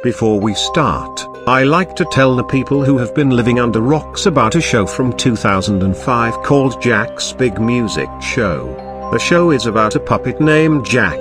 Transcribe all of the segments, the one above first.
Before we start, I like to tell the people who have been living under rocks about a show from 2005 called Jack's Big Music Show. The show is about a puppet named Jack,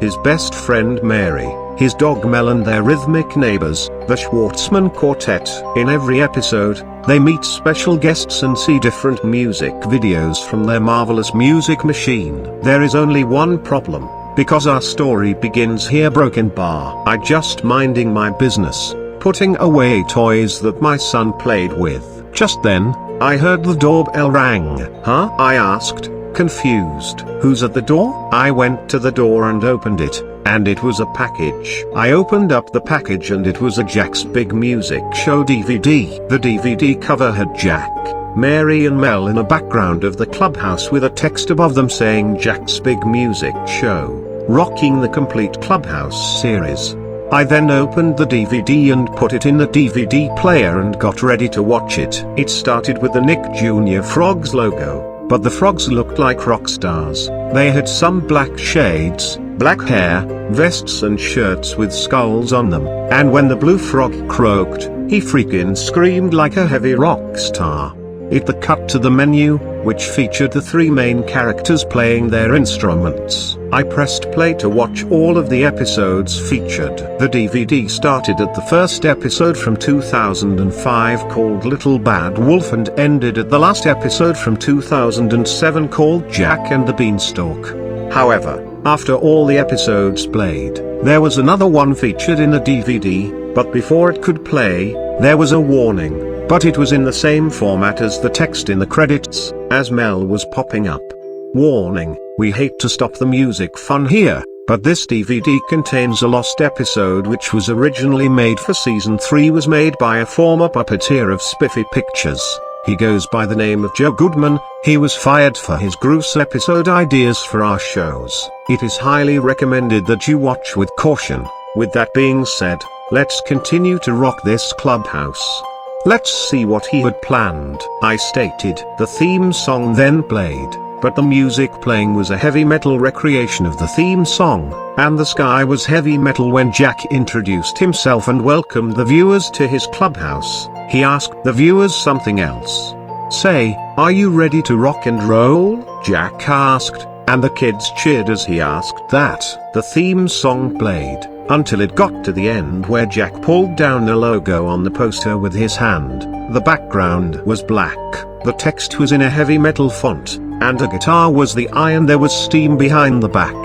his best friend Mary, his dog Mel and their rhythmic neighbors, the Schwartzman Quartet. In every episode, they meet special guests and see different music videos from their marvelous music machine. There is only one problem, because our story begins here. Broken bar. I just minding my business, putting away toys that my son played with. Just then, I heard the doorbell rang. Huh? I asked, confused. Who's at the door? I went to the door and opened it, and it was a package. I opened up the package and it was a Jack's Big Music Show DVD. The DVD cover had Jack, Mary and Mel in a background of the clubhouse with a text above them saying Jack's Big Music Show, rocking the complete Clubhouse series. I then opened the DVD and put it in the DVD player and got ready to watch it. It started with the Nick Jr. Frogs logo, but the frogs looked like rock stars. They had some black shades, black hair, vests and shirts with skulls on them, and when the blue frog croaked, he freaking screamed like a heavy rock star. It cut to the menu, which featured the three main characters playing their instruments. I pressed play to watch all of the episodes featured. The DVD started at the first episode from 2005 called Little Bad Wolf and ended at the last episode from 2007 called Jack and the Beanstalk. However, after all the episodes played, there was another one featured in the DVD, but before it could play, there was a warning. But it was in the same format as the text in the credits, as Mel was popping up. Warning, we hate to stop the music fun here, but this DVD contains a lost episode which was originally made for season 3. Was made by a former puppeteer of Spiffy Pictures. He goes by the name of Joe Goodman. He was fired for his gruesome episode ideas for our shows. It is highly recommended that you watch with caution. With that being said, let's continue to rock this clubhouse. Let's see what he had planned. I stated. The theme song then played, but the music playing was a heavy metal recreation of the theme song, and the sky was heavy metal when Jack introduced himself and welcomed the viewers to his clubhouse. He asked the viewers something else. Say, are you ready to rock and roll? Jack asked, and the kids cheered as he asked that. The theme song played until it got to the end where Jack pulled down the logo on the poster with his hand. The background was black, the text was in a heavy metal font, and a guitar was the eye and there was steam behind the back.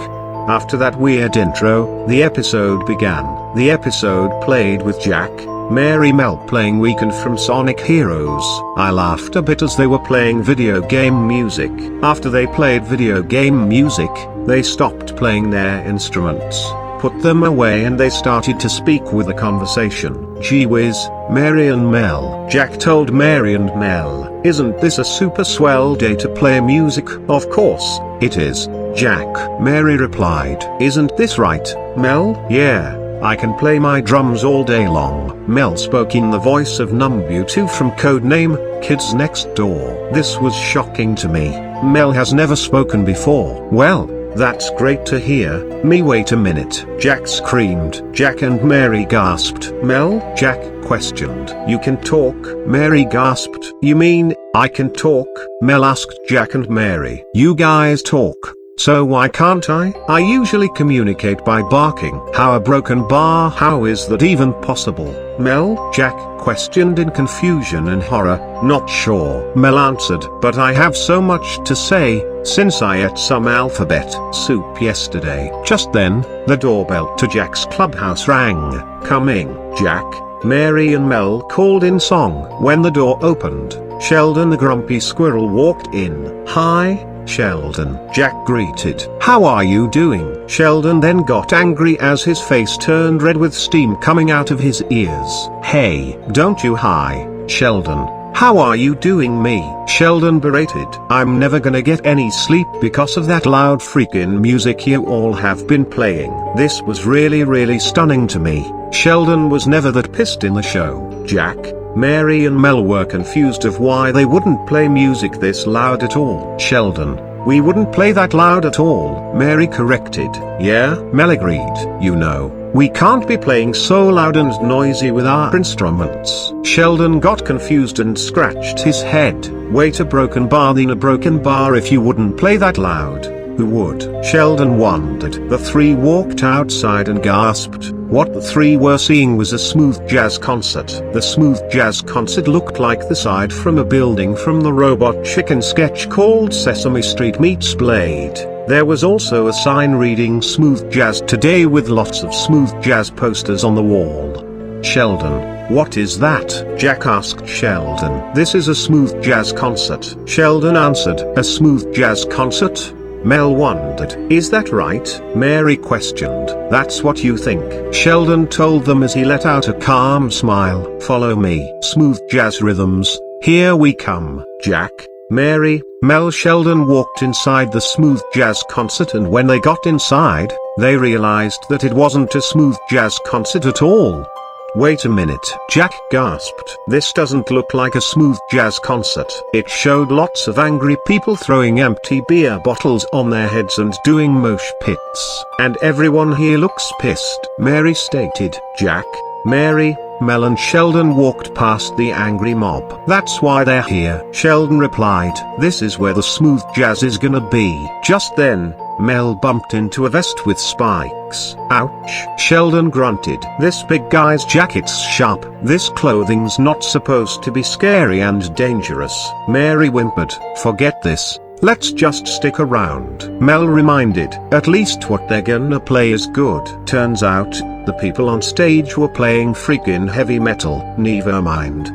After that weird intro, the episode began. The episode played with Jack, Mary, Mel playing Weekend from Sonic Heroes. I laughed a bit as they were playing video game music. After they played video game music, they stopped playing their instruments, put them away, and they started to speak with a conversation. Gee whiz, Mary and Mel. Jack told Mary and Mel, isn't this a super swell day to play music? Of course, it is, Jack. Mary replied. Isn't this right, Mel? Yeah, I can play my drums all day long. Mel spoke in the voice of Numbu2 from Codename Kids Next Door. This was shocking to me. Mel has never spoken before. Well, that's great to hear. Me, wait a minute. Jack screamed. Jack and Mary gasped. Mel? Jack questioned. You can talk? Mary gasped. You mean, I can talk? Mel asked Jack and Mary. You guys talk, so why can't I? I usually communicate by barking. How a broken bar? How is that even possible? Mel? Jack questioned in confusion and horror. Not sure. Mel answered. But I have so much to say, since I ate some alphabet soup yesterday. Just then, the doorbell to Jack's clubhouse rang. Coming, Jack, Mary and Mel called in song. When the door opened, Sheldon the grumpy squirrel walked in. Hi, Sheldon, Jack greeted. How are you doing? Sheldon then got angry as his face turned red with steam coming out of his ears. Hey, don't you hi, Sheldon. How are you doing me? Sheldon berated. I'm never gonna get any sleep because of that loud freaking music you all have been playing. This was really stunning to me. Sheldon was never that pissed in the show. Jack, Mary and Mel were confused of why they wouldn't play music this loud at all. Sheldon, we wouldn't play that loud at all, Mary corrected. Yeah, Mel agreed. You know, We can't be playing so loud and noisy with our instruments. Sheldon got confused and scratched his head. Wait, a broken bar? Then a broken bar if you wouldn't play that loud. Who would? Sheldon wondered. The three walked outside and gasped. What the three were seeing was a smooth jazz concert. The smooth jazz concert looked like the side from a building from the Robot Chicken sketch called Sesame Street Meets Blade. There was also a sign reading Smooth Jazz Today with lots of smooth jazz posters on the wall. Sheldon, what is that? Jack asked Sheldon. This is a smooth jazz concert. Sheldon answered. A smooth jazz concert? Mel wondered. Is that right? Mary questioned. That's what you think. Sheldon told them as he let out a calm smile. Follow me. Smooth jazz rhythms. Here we come. Jack, Mary, Mel. Sheldon walked inside the smooth jazz concert, and when they got inside, they realized that it wasn't a smooth jazz concert at all. Wait a minute, Jack gasped. This doesn't look like a smooth jazz concert. It showed lots of angry people throwing empty beer bottles on their heads and doing mosh pits. And everyone here looks pissed, Mary stated. Jack, Mary, Mel and Sheldon walked past the angry mob. That's why they're here, Sheldon replied. This is where the smooth jazz is gonna be. Just then, Mel bumped into a vest with spikes. Ouch, Sheldon grunted. This big guy's jacket's sharp. This clothing's not supposed to be scary and dangerous. Mary whimpered. Forget this. Let's just stick around. Mel reminded. At least what they're gonna play is good. Turns out, the people on stage were playing freaking heavy metal. Never mind.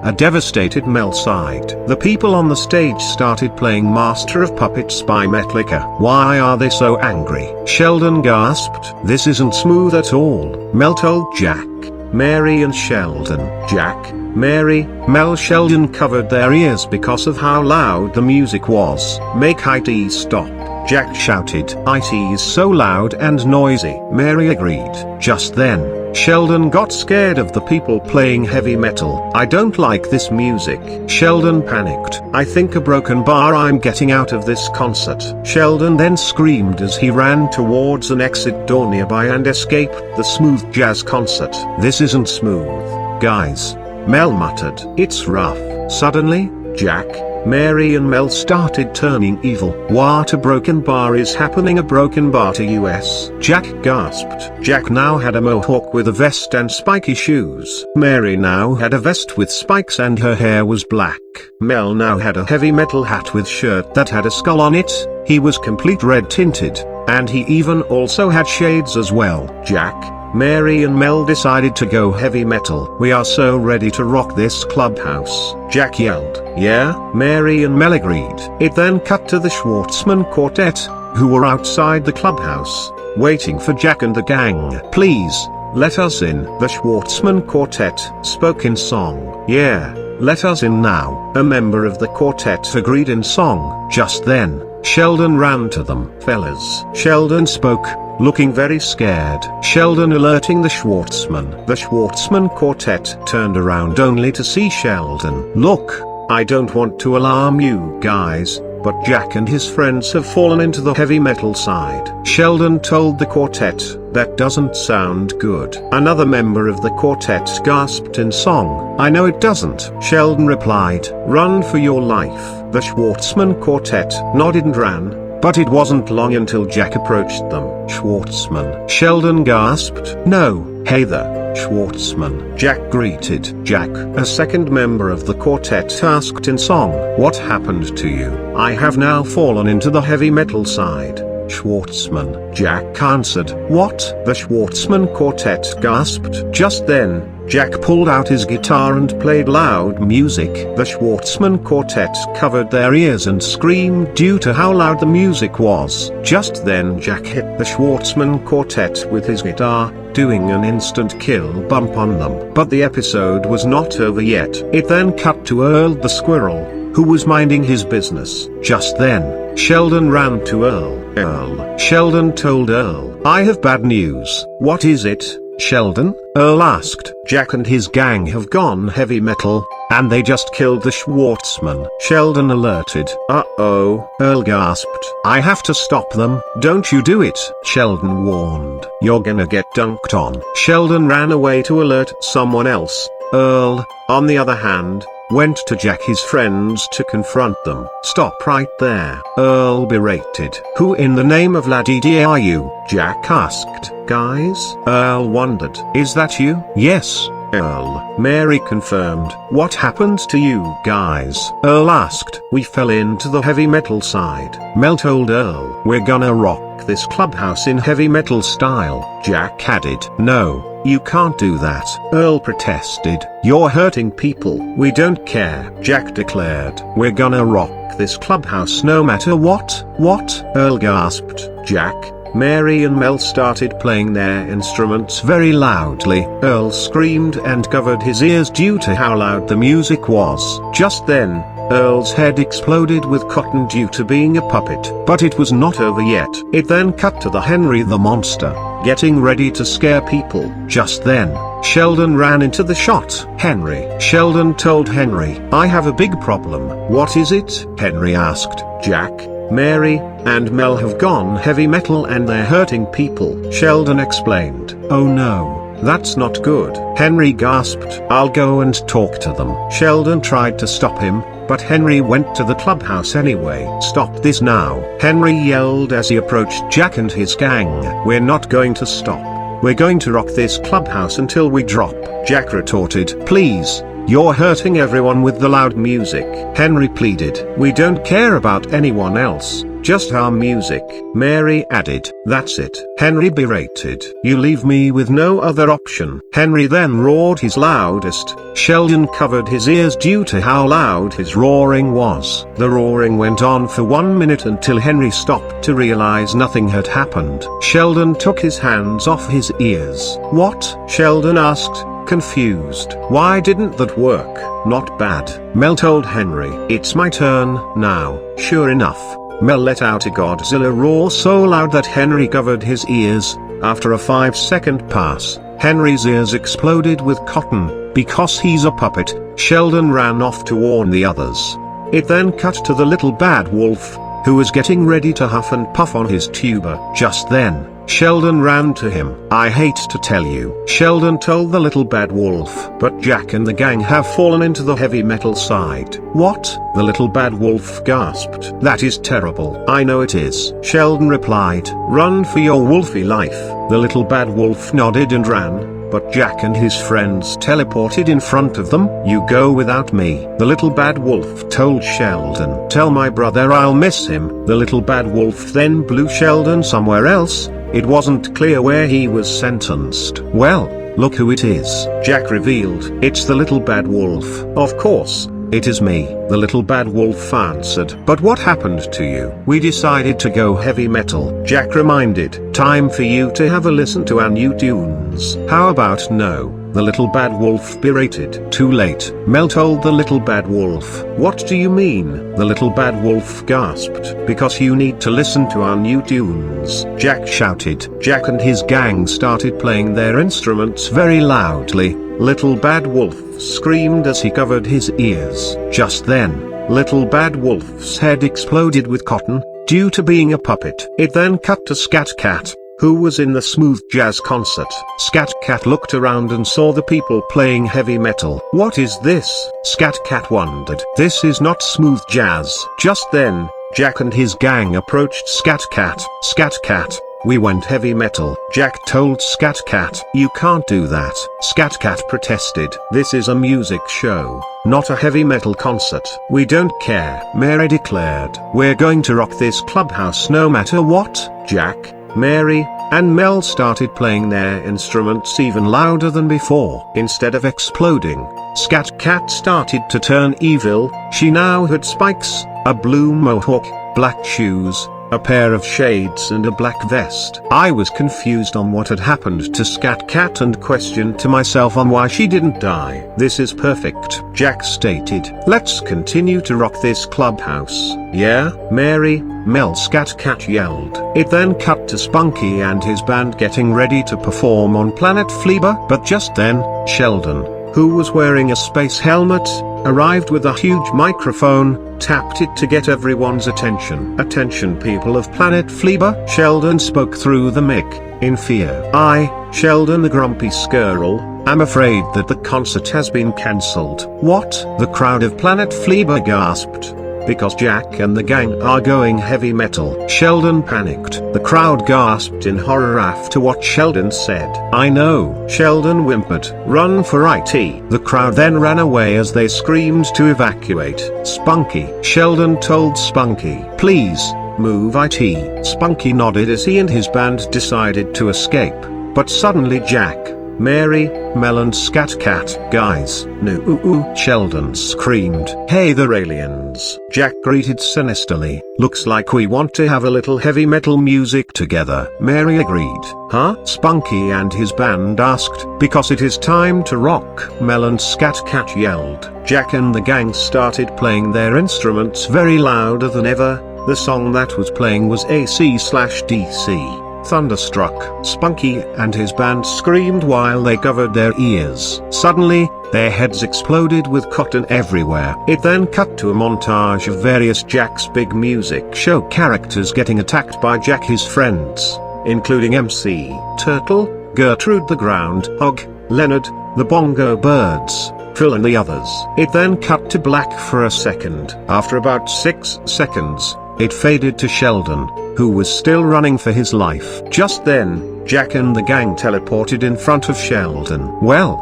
A devastated Mel sighed. The people on the stage started playing Master of Puppets by Metallica. Why are they so angry? Sheldon gasped. This isn't smooth at all, Mel told Jack, Mary and Sheldon. Jack, Mary, Mel. Sheldon covered their ears because of how loud the music was. Make it stop, Jack shouted. It is so loud and noisy. Mary agreed. Just then, Sheldon got scared of the people playing heavy metal. I don't like this music. Sheldon panicked. I think a broken bar. I'm getting out of this concert. Sheldon then screamed as he ran towards an exit door nearby and escaped the smooth jazz concert. This isn't smooth, guys, Mel muttered. It's rough. Suddenly, Jack, Mary and Mel started turning evil. What a broken bar is happening? A broken bar to US? Jack gasped. Jack now had a mohawk with a vest and spiky shoes. Mary now had a vest with spikes and her hair was black. Mel now had a heavy metal hat with shirt that had a skull on it. He was complete red tinted, and he even also had shades as well. Jack, Mary and Mel decided to go heavy metal. We are so ready to rock this clubhouse, Jack yelled. Yeah, Mary and Mel agreed. It then cut to the Schwartzman Quartet, who were outside the clubhouse, waiting for Jack and the gang. Please, let us in. The Schwartzman Quartet spoke in song. Yeah, let us in now. A member of the quartet agreed in song. Just then, Sheldon ran to them. Fellas, Sheldon spoke, looking very scared. Sheldon alerting the Schwartzman. The Schwartzman Quartet turned around only to see Sheldon. Look, I don't want to alarm you guys, but Jack and his friends have fallen into the heavy metal side. Sheldon told the quartet. That doesn't sound good. Another member of the quartet gasped in song. I know it doesn't, Sheldon replied. Run for your life. The Schwartzman Quartet nodded and ran, but it wasn't long until Jack approached them. Schwartzman. Sheldon gasped. No, hey there, Schwartzman. Jack greeted. Jack, a second member of the quartet asked in song. What happened to you? I have now fallen into the heavy metal side, Schwartzman. Jack answered. What? The Schwartzman Quartet gasped. Just then, Jack pulled out his guitar and played loud music. The Schwartzman Quartet covered their ears and screamed due to how loud the music was. Just then Jack hit the Schwartzman Quartet with his guitar, doing an instant kill bump on them. But the episode was not over yet. It then cut to Earl the squirrel, who was minding his business. Just then, Sheldon ran to Earl. Sheldon told Earl, I have bad news. What is it? Sheldon? Earl asked. Jack and his gang have gone heavy metal, and they just killed the Schwartzman. Sheldon alerted. Uh-oh, Earl gasped. I have to stop them. Don't you do it, Sheldon warned. You're gonna get dunked on. Sheldon ran away to alert someone else. Earl, on the other hand, went to Jack his friends to confront them. Stop right there, Earl berated. Who in the name of Ladidi are you? Jack asked. Guys? Earl wondered. Is that you? Yes, Earl. Mary confirmed. What happened to you guys? Earl asked. We fell into the heavy metal side. Mel told Earl. We're gonna rock this clubhouse in heavy metal style, Jack added. No, you can't do that, Earl protested. You're hurting people. We don't care, Jack declared. We're gonna rock this clubhouse no matter what. What? Earl gasped. Jack, Mary and Mel started playing their instruments very loudly. Earl screamed and covered his ears due to how loud the music was. Just then, Earl's head exploded with cotton due to being a puppet. But it was not over yet. It then cut to the Henry the Monster, getting ready to scare people. Just then, Sheldon ran into the shot. Henry. Sheldon told Henry. I have a big problem. What is it? Henry asked. Jack, Mary, and Mel have gone heavy metal and they're hurting people. Sheldon explained. Oh no, that's not good. Henry gasped. I'll go and talk to them. Sheldon tried to stop him, but Henry went to the clubhouse anyway. Stop this now, Henry yelled as he approached Jack and his gang. We're not going to stop. We're going to rock this clubhouse until we drop, Jack retorted. Please. You're hurting everyone with the loud music, Henry pleaded. We don't care about anyone else, just our music, Mary added. That's it, Henry berated. You leave me with no other option. Henry then roared his loudest. Sheldon covered his ears due to how loud his roaring was. The roaring went on for 1 minute until Henry stopped to realize nothing had happened. Sheldon took his hands off his ears. What? Sheldon asked, confused. Why didn't that work? Not bad, Mel told Henry. It's my turn now. Sure enough, Mel let out a Godzilla roar so loud that Henry covered his ears. After a 5-second pass, Henry's ears exploded with cotton. Because he's a puppet, Sheldon ran off to warn the others. It then cut to the little bad wolf, who was getting ready to huff and puff on his tuba. Just then, Sheldon ran to him. I hate to tell you, Sheldon told the little bad wolf, but Jack and the gang have fallen into the heavy metal side. What? The little bad wolf gasped. That is terrible. I know it is, Sheldon replied. Run for your wolfy life. The little bad wolf nodded and ran, but Jack and his friends teleported in front of them. You go without me, the little bad wolf told Sheldon. Tell my brother I'll miss him. The little bad wolf then blew Sheldon somewhere else. It wasn't clear where he was sentenced. Well, look who it is, Jack revealed. It's the little bad wolf. Of course, it is me, the little bad wolf answered. But what happened to you? We decided to go heavy metal, Jack reminded. Time for you to have a listen to our new tunes. How about no? The little bad wolf berated. Too late, Mel told the little bad wolf. What do you mean? The little bad wolf gasped. Because you need to listen to our new tunes, Jack shouted. Jack and his gang started playing their instruments very loudly. Little bad wolf screamed as he covered his ears. Just then, little bad wolf's head exploded with cotton, due to being a puppet. It then cut to Scat Cat, who was in the smooth jazz concert. Scat Cat looked around and saw the people playing heavy metal. What is this? Scat Cat wondered. This is not smooth jazz. Just then, Jack and his gang approached Scat Cat. Scat Cat, we went heavy metal, Jack told Scat Cat. You can't do that, Scat Cat protested. This is a music show, not a heavy metal concert. We don't care, Mary declared. We're going to rock this clubhouse no matter what. Jack, Mary, and Mel started playing their instruments even louder than before. Instead of exploding, Scat Cat started to turn evil. She now had spikes, a blue mohawk, black shoes, a pair of shades and a black vest. I was confused on what had happened to Scat Cat and questioned to myself on why she didn't die. "This is perfect," Jack stated. "Let's continue to rock this clubhouse." "Yeah, Mary, Mel," Scat Cat yelled. It then cut to Spunky and his band getting ready to perform on planet Flea, but just then, Sheldon, who was wearing a space helmet, arrived with a huge microphone, tapped it to get everyone's attention. "Attention people of planet Flea," Sheldon spoke through the mic, in fear. "I, Sheldon the grumpy squirrel, am afraid that the concert has been cancelled." "What?" the crowd of planet Flea gasped. "Because Jack and the gang are going heavy metal." Sheldon panicked. The crowd gasped in horror after what Sheldon said. "I know," Sheldon whimpered. "Run for IT." The crowd then ran away as they screamed to evacuate. "Spunky," Sheldon told Spunky. "Please, move IT." Spunky nodded as he and his band decided to escape. But suddenly Jack, Mary, Mel and Scat Cat, "Guys, no!" Sheldon screamed. "Hey there aliens!" Jack greeted sinisterly. "Looks like we want to have a little heavy metal music together." Mary agreed. "Huh?" Spunky and his band asked. "Because it is time to rock," Mel and Scat Cat yelled. Jack and the gang started playing their instruments very louder than ever. The song that was playing was AC/DC. Thunderstruck, Spunky and his band screamed while they covered their ears. Suddenly, their heads exploded with cotton everywhere. It then cut to a montage of various Jack's Big Music Show characters getting attacked by Jack his friends, including MC Turtle, Gertrude the Groundhog, Leonard, the Bongo Birds, Phil and the others. It then cut to black for a second. After about 6 seconds, it faded to Sheldon, who was still running for his life. Just then, Jack and the gang teleported in front of Sheldon. Well,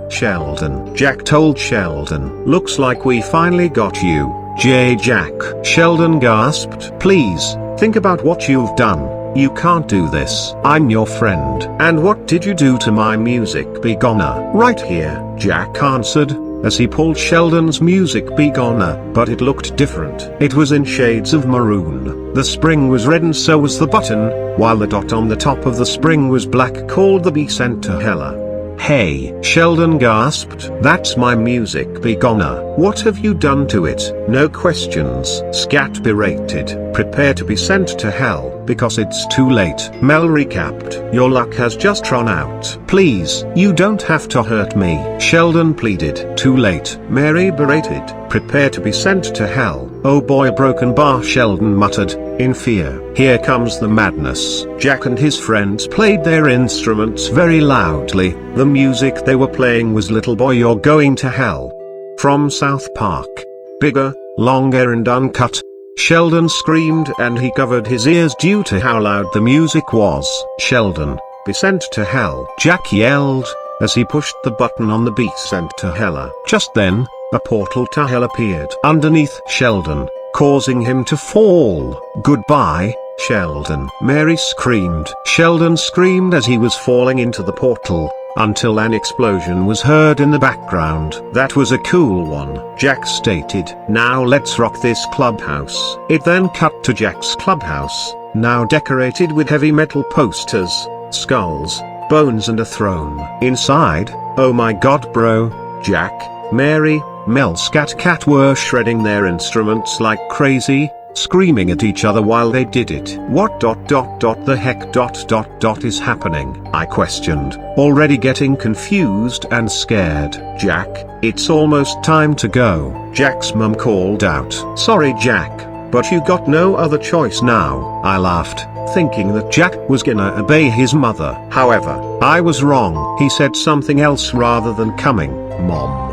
Sheldon," Jack told Sheldon. "Looks like we finally got you, Jack." Sheldon gasped. "Please, think about what you've done. You can't do this. I'm your friend." "And what did you do to my music, Big Honor?" "Right here," Jack answered, as he pulled Sheldon's music Big Honor, but it looked different. It was in shades of maroon. The spring was red and so was the button, while the dot on the top of the spring was black, called the B center Hella. "Hey," Sheldon gasped. "That's my music Big Honor. What have you done to it?" "No questions," Scat berated. "Prepare to be sent to hell, because it's too late." Mel recapped. "Your luck has just run out. Please, you don't have to hurt me," Sheldon pleaded. "Too late," Mary berated. "Prepare to be sent to hell." "Oh boy, a broken bar," Sheldon muttered, in fear. Here comes the madness. Jack and his friends played their instruments very loudly. The music they were playing was Little Boy You're Going to Hell from South Park. Bigger, longer and uncut. Sheldon screamed and he covered his ears due to how loud the music was. "Sheldon, be sent to hell," Jack yelled, as he pushed the button on the Be Sent to Hella. Just then, a portal to hell appeared underneath Sheldon, causing him to fall. "Goodbye, Sheldon," Mary screamed. Sheldon screamed as he was falling into the portal, until an explosion was heard in the background. "That was a cool one," Jack stated. "Now let's rock this clubhouse." It then cut to Jack's clubhouse, now decorated with heavy metal posters, skulls, bones and a throne. Inside, oh my god bro, Jack, Mary, Mel Scat Cat were shredding their instruments like crazy, screaming at each other while they did it. "What the heck is happening?" I questioned, already getting confused and scared. "Jack, it's almost time to go," Jack's mum called out. "Sorry Jack, but you got no other choice now," I laughed, thinking that Jack was gonna obey his mother. However, I was wrong. He said something else rather than coming, Mom.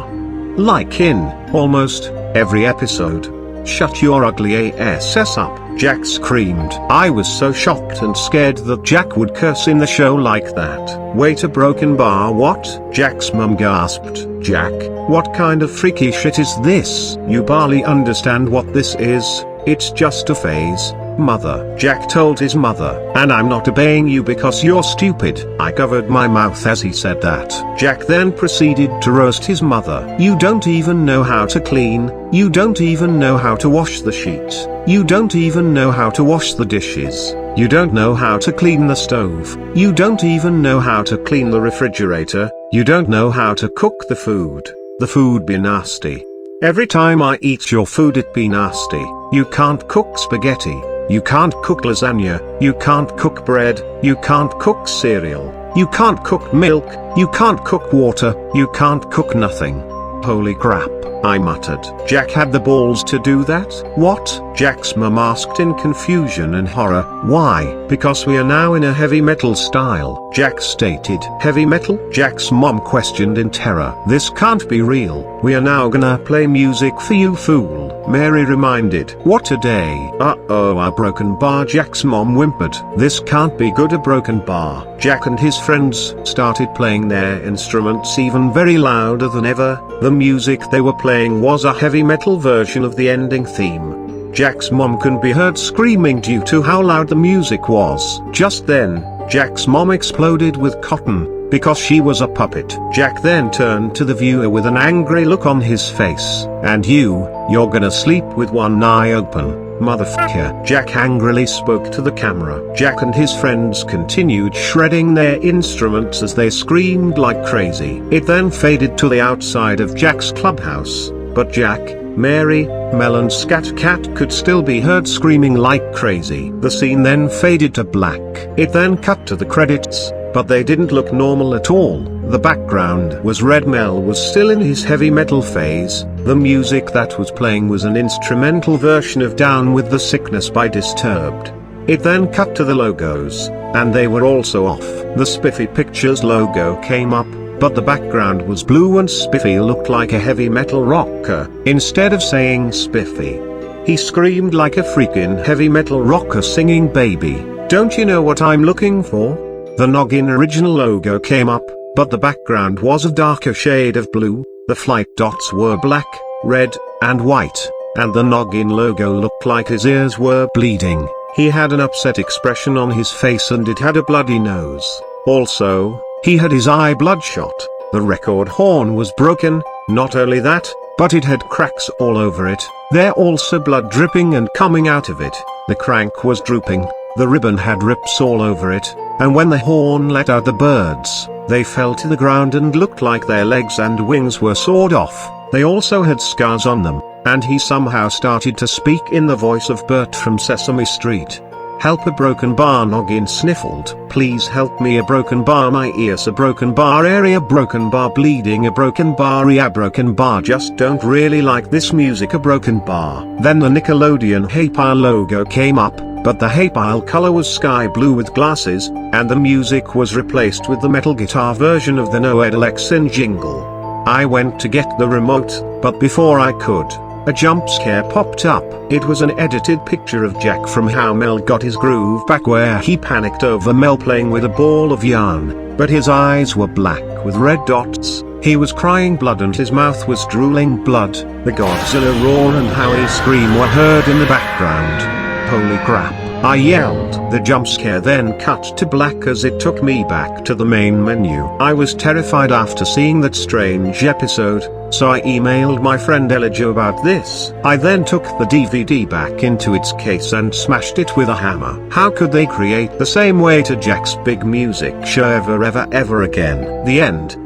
Like in almost every episode. "Shut your ugly ass up," Jack screamed. I was so shocked and scared that Jack would curse in the show like that. "Wait, a broken bar what?" Jack's mum gasped. "Jack, what kind of freaky shit is this?" "You barely understand what this is, it's just a phase, Mother," Jack told his mother. "And I'm not obeying you because you're stupid." I covered my mouth as he said that. Jack then proceeded to roast his mother. "You don't even know how to clean, you don't even know how to wash the sheets. You don't even know how to wash the dishes. You don't know how to clean the stove. You don't even know how to clean the refrigerator. You don't know how to cook the food. The food be nasty. Every time I eat your food it be nasty. You can't cook spaghetti. You can't cook lasagna. You can't cook bread. You can't cook cereal. You can't cook milk. You can't cook water. You can't cook nothing. Holy crap, I muttered. Jack had the balls to do that? What? Jack's mum asked in confusion and horror. Why? Because we are now in a heavy metal style, Jack stated. Heavy metal? Jack's mum questioned in terror. This can't be real. We are now gonna play music for you, fool, Mary reminded. What a day. Uh-oh, a broken bar, Jack's mom whimpered. This can't be good, a broken bar. Jack and his friends started playing their instruments even very louder than ever. The music they were playing was a heavy metal version of the ending theme. Jack's mom could be heard screaming due to how loud the music was. Just then, Jack's mom exploded with cotton, because she was a puppet. Jack then turned to the viewer with an angry look on his face. And you're gonna sleep with one eye open, motherfucker. Jack angrily spoke to the camera. Jack and his friends continued shredding their instruments as they screamed like crazy. It then faded to the outside of Jack's clubhouse, but Jack, Mary, Mel and Scat Cat could still be heard screaming like crazy. The scene then faded to black. It then cut to the credits, but they didn't look normal at all. The background was red. Mel was still in his heavy metal phase. The music that was playing was an instrumental version of Down with the Sickness by Disturbed. It then cut to the logos, and they were also off. The Spiffy Pictures logo came up, but the background was blue and Spiffy looked like a heavy metal rocker. Instead of saying Spiffy, he screamed like a freaking heavy metal rocker singing Baby, don't you know what I'm looking for? The Noggin original logo came up, but the background was a darker shade of blue. The flight dots were black, red, and white, and the Noggin logo looked like his ears were bleeding. He had an upset expression on his face and it had a bloody nose. Also, he had his eye bloodshot. The record horn was broken. Not only that, but it had cracks all over it. There also blood dripping and coming out of it. The crank was drooping. The ribbon had rips all over it, and when the horn let out the birds, they fell to the ground and looked like their legs and wings were sawed off. They also had scars on them, and he somehow started to speak in the voice of Bert from Sesame Street. Help, a broken bar, Noggin sniffled. Please help me, a broken bar, my ears, a broken bar, area, broken bar, bleeding, a broken bar, yeah, broken bar, just don't really like this music, a broken bar. Then the Nickelodeon Hey Pile logo came up, but the Hey Pile color was sky blue with glasses, and the music was replaced with the metal guitar version of the Noed Alexin jingle. I went to get the remote, but before I could, a jump scare popped up. It was an edited picture of Jack from How Mel Got His Groove Back, where he panicked over Mel playing with a ball of yarn, but his eyes were black with red dots. He was crying blood and his mouth was drooling blood. The Godzilla roar and Howie scream were heard in the background. Holy crap, I yelled. The jump scare then cut to black as it took me back to the main menu. I was terrified after seeing that strange episode, so I emailed my friend Elijah about this. I then took the DVD back into its case and smashed it with a hammer. How could they create the same way to Jack's big music show ever again? The end.